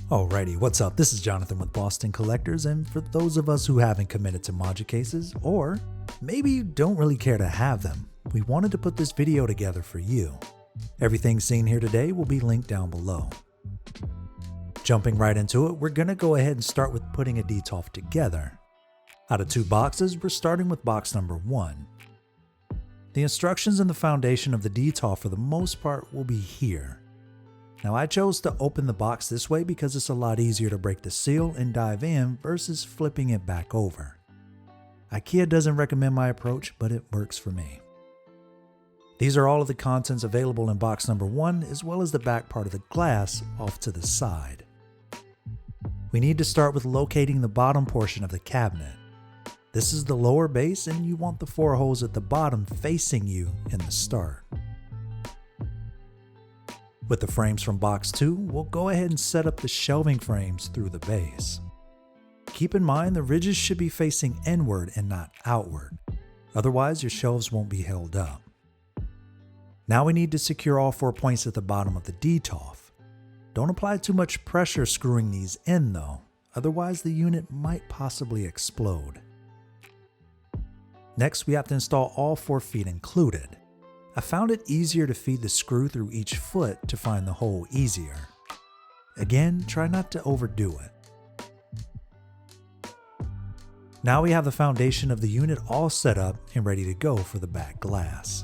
Alrighty, what's up? This is Jonathan with Boston Collectors, and for those of us who haven't committed to module cases, or maybe you don't really care to have them, we wanted to put this video together for you. Everything seen here today will be linked down below. Jumping right into it, we're going to go ahead and start with putting a Detolf together. Out of 2 boxes, we're starting with box number 1. The instructions and the foundation of the Detolf for the most part will be here. Now I chose to open the box this way because it's a lot easier to break the seal and dive in versus flipping it back over. IKEA doesn't recommend my approach, but it works for me. These are all of the contents available in box number 1, as well as the back part of the glass off to the side. We need to start with locating the bottom portion of the cabinet. This is the lower base, and you want the 4 holes at the bottom facing you in the start. With the frames from box 2, we'll go ahead and set up the shelving frames through the base. Keep in mind the ridges should be facing inward and not outward, otherwise your shelves won't be held up. Now we need to secure all 4 points at the bottom of the Detolf. Don't apply too much pressure screwing these in though, otherwise the unit might possibly explode. Next we have to install all 4 feet included. I found it easier to feed the screw through each foot to find the hole easier. Again, try not to overdo it. Now we have the foundation of the unit all set up and ready to go for the back glass.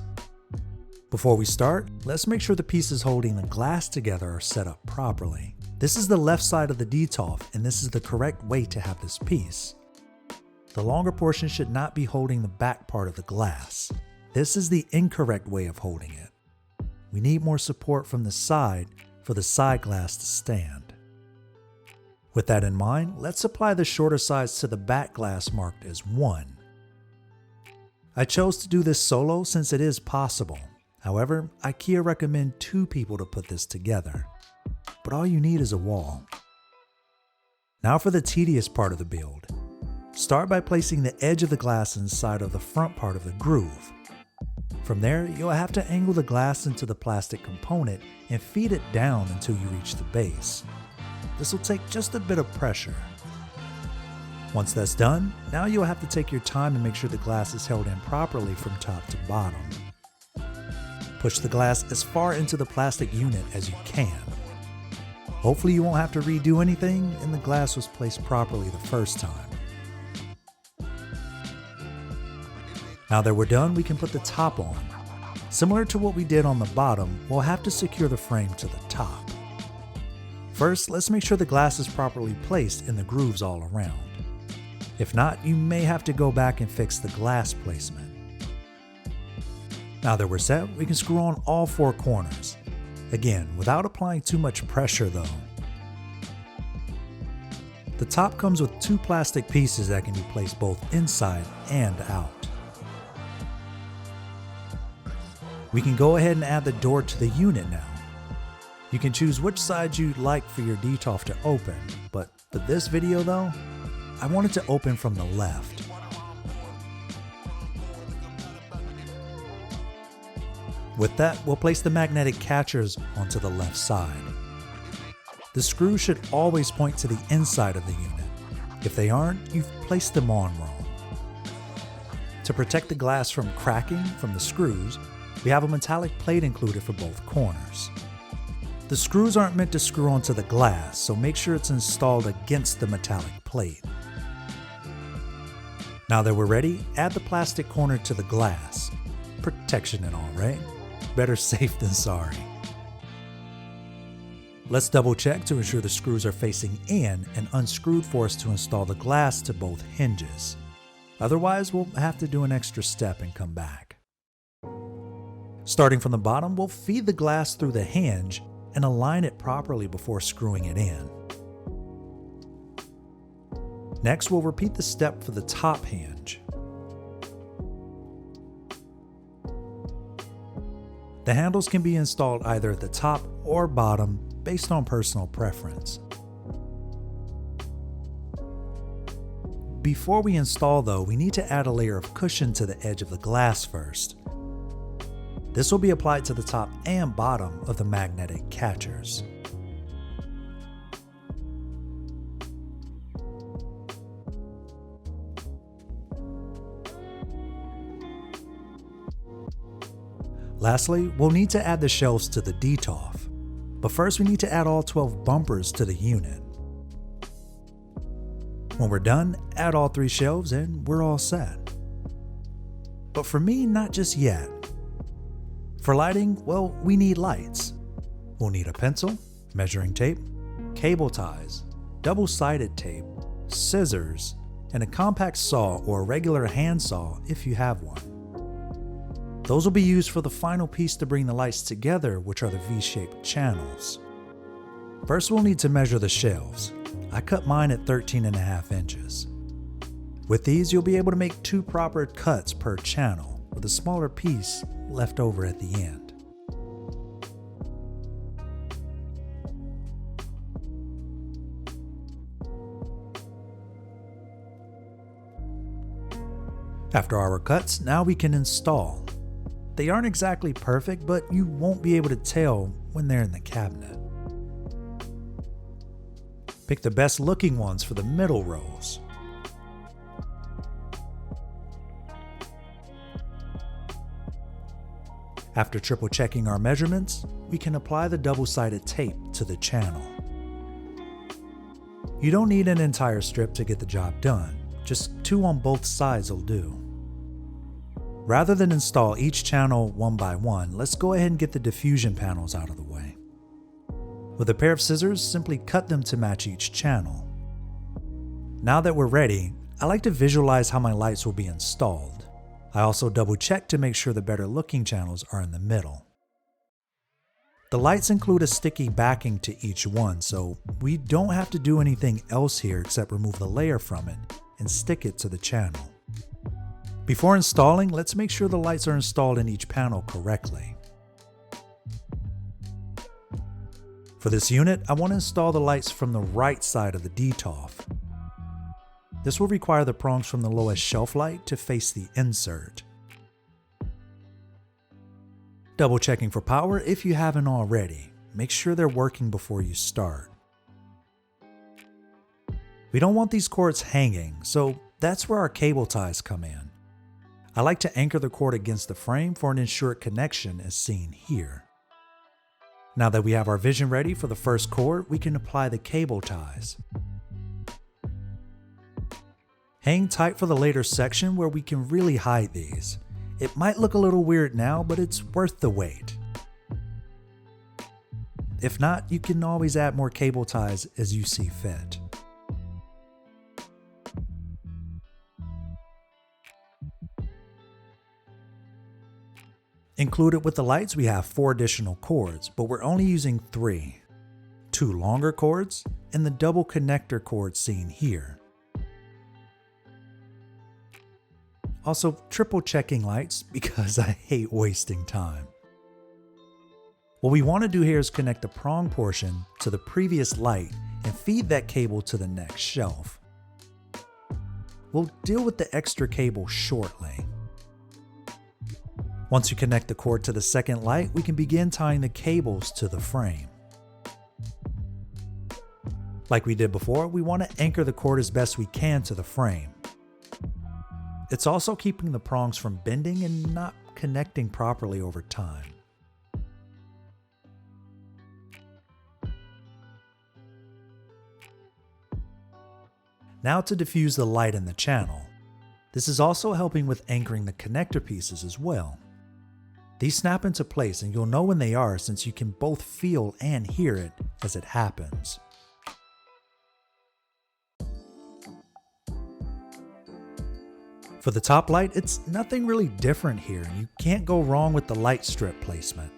Before we start, let's make sure the pieces holding the glass together are set up properly. This is the left side of the Detolf, and this is the correct way to have this piece. The longer portion should not be holding the back part of the glass. This is the incorrect way of holding it. We need more support from the side for the side glass to stand. With that in mind, let's apply the shorter sides to the back glass marked as 1. I chose to do this solo since it is possible. However, IKEA recommend 2 people to put this together. But all you need is a wall. Now for the tedious part of the build. Start by placing the edge of the glass inside of the front part of the groove. From there, you'll have to angle the glass into the plastic component and feed it down until you reach the base. This will take just a bit of pressure. Once that's done, now you'll have to take your time and make sure the glass is held in properly from top to bottom. Push the glass as far into the plastic unit as you can. Hopefully you won't have to redo anything and the glass was placed properly the first time. Now that we're done, we can put the top on. Similar to what we did on the bottom, we'll have to secure the frame to the top. First, let's make sure the glass is properly placed in the grooves all around. If not, you may have to go back and fix the glass placement. Now that we're set, we can screw on all 4 corners. Again, without applying too much pressure though. The top comes with 2 plastic pieces that can be placed both inside and out. We can go ahead and add the door to the unit now. You can choose which side you'd like for your Detolf to open, but for this video though, I want it to open from the left. With that, we'll place the magnetic catchers onto the left side. The screws should always point to the inside of the unit. If they aren't, you've placed them on wrong. To protect the glass from cracking from the screws, we have a metallic plate included for both corners. The screws aren't meant to screw onto the glass, so make sure it's installed against the metallic plate. Now that we're ready, add the plastic corner to the glass. Protection and all, right? Better safe than sorry. Let's double check to ensure the screws are facing in and unscrewed for us to install the glass to both hinges. Otherwise, we'll have to do an extra step and come back. Starting from the bottom, we'll feed the glass through the hinge and align it properly before screwing it in. Next, we'll repeat the step for the top hinge. The handles can be installed either at the top or bottom based on personal preference. Before we install though, we need to add a layer of cushion to the edge of the glass first. This will be applied to the top and bottom of the magnetic catchers. Lastly, we'll need to add the shelves to the Detolf. But first we need to add all 12 bumpers to the unit. When we're done, add all 3 shelves and we're all set. But for me, not just yet. For lighting, well, we need lights. We'll need a pencil, measuring tape, cable ties, double-sided tape, scissors, and a compact saw or a regular hand saw if you have one. Those will be used for the final piece to bring the lights together, which are the V-shaped channels. First, we'll need to measure the shelves. I cut mine at 13.5 inches. With these, you'll be able to make 2 proper cuts per channel, with a smaller piece left over at the end. After our cuts, now we can install. They aren't exactly perfect, but you won't be able to tell when they're in the cabinet. Pick the best looking ones for the middle rows. After triple checking our measurements, we can apply the double-sided tape to the channel. You don't need an entire strip to get the job done, just 2 on both sides will do. Rather than install each channel one by one, let's go ahead and get the diffusion panels out of the way. With a pair of scissors, simply cut them to match each channel. Now that we're ready, I like to visualize how my lights will be installed. I also double check to make sure the better looking channels are in the middle. The lights include a sticky backing to each one, so we don't have to do anything else here except remove the layer from it and stick it to the channel. Before installing, let's make sure the lights are installed in each panel correctly. For this unit, I want to install the lights from the right side of the Detolf. This will require the prongs from the lowest shelf light to face the insert. Double checking for power if you haven't already. Make sure they're working before you start. We don't want these cords hanging, so that's where our cable ties come in. I like to anchor the cord against the frame for an ensured connection as seen here. Now that we have our vision ready for the first cord, we can apply the cable ties. Hang tight for the later section where we can really hide these. It might look a little weird now, but it's worth the wait. If not, you can always add more cable ties as you see fit. Included with the lights, we have 4 additional cords, but we're only using 3. 2 longer cords and the double connector cord seen here. Also, triple checking lights because I hate wasting time. What we want to do here is connect the prong portion to the previous light and feed that cable to the next shelf. We'll deal with the extra cable shortly. Once you connect the cord to the second light, we can begin tying the cables to the frame. Like we did before, we want to anchor the cord as best we can to the frame. It's also keeping the prongs from bending and not connecting properly over time. Now to diffuse the light in the channel. This is also helping with anchoring the connector pieces as well. These snap into place and you'll know when they are since you can both feel and hear it as it happens. For the top light, it's nothing really different here and you can't go wrong with the light strip placement.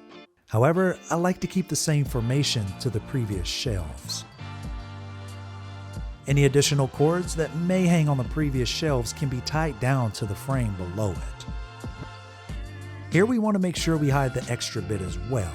However, I like to keep the same formation to the previous shelves. Any additional cords that may hang on the previous shelves can be tied down to the frame below it. Here we want to make sure we hide the extra bit as well.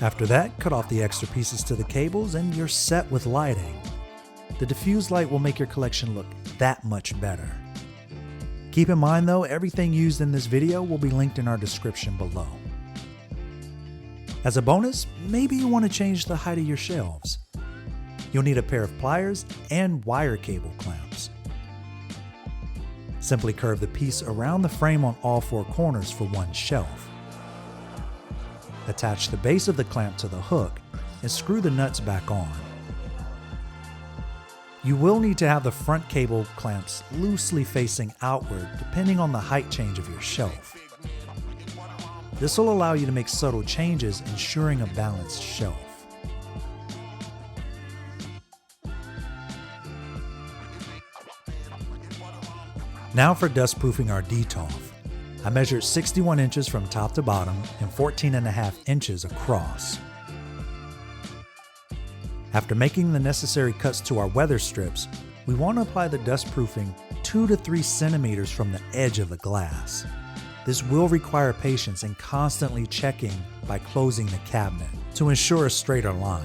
After that, cut off the extra pieces to the cables and you're set with lighting. The diffused light will make your collection look that much better. Keep in mind though, everything used in this video will be linked in our description below. As a bonus, maybe you want to change the height of your shelves. You'll need a pair of pliers and wire cable clamps. Simply curve the piece around the frame on all four corners for one shelf. Attach the base of the clamp to the hook and screw the nuts back on. You will need to have the front cable clamps loosely facing outward depending on the height change of your shelf. This will allow you to make subtle changes, ensuring a balanced shelf. Now for dustproofing our Detolf. I measured 61 inches from top to bottom and 14.5 inches across. After making the necessary cuts to our weather strips, we want to apply the dustproofing 2 to 3 centimeters from the edge of the glass. This will require patience and constantly checking by closing the cabinet to ensure a straighter line.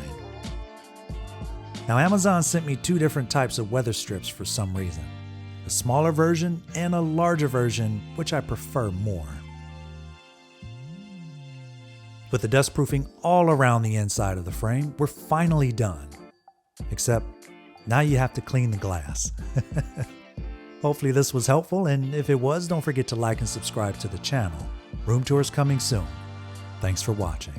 Now Amazon sent me 2 different types of weather strips for some reason. A smaller version and a larger version, which I prefer more. With the dustproofing all around the inside of the frame, we're finally done. Except, now you have to clean the glass. Hopefully this was helpful, and if it was, don't forget to like and subscribe to the channel. Room tours coming soon. Thanks for watching.